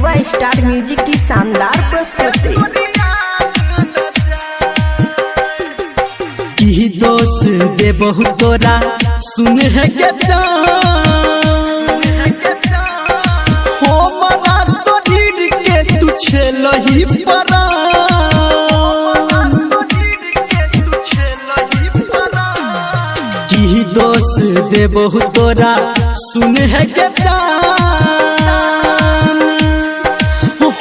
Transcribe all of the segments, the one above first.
युवा star music की शानदार प्रस्तुति। की दोस्त दे बहुत तोरा सुन है के हो मना शरीर के तू छेलही परा की दोस्त दे बहुत तोरा सुन है के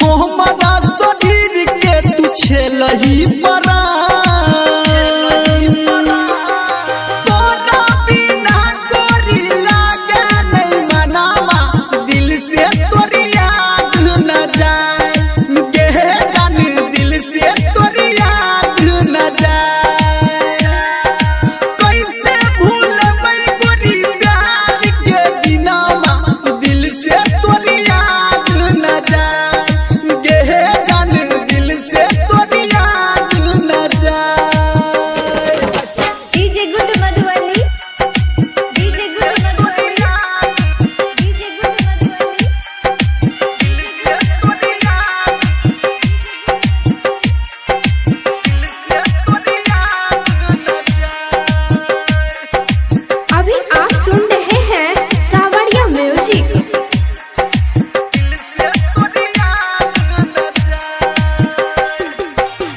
हो मना शरीर के तू छेलही परा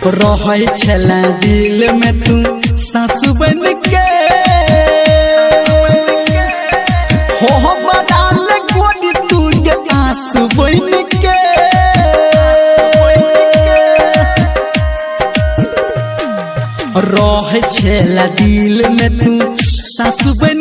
रहे छला दिल में तू सासु बन के हो बदाल गोरी तू के आंसू बन के रहे छला दिल में तू सासु बन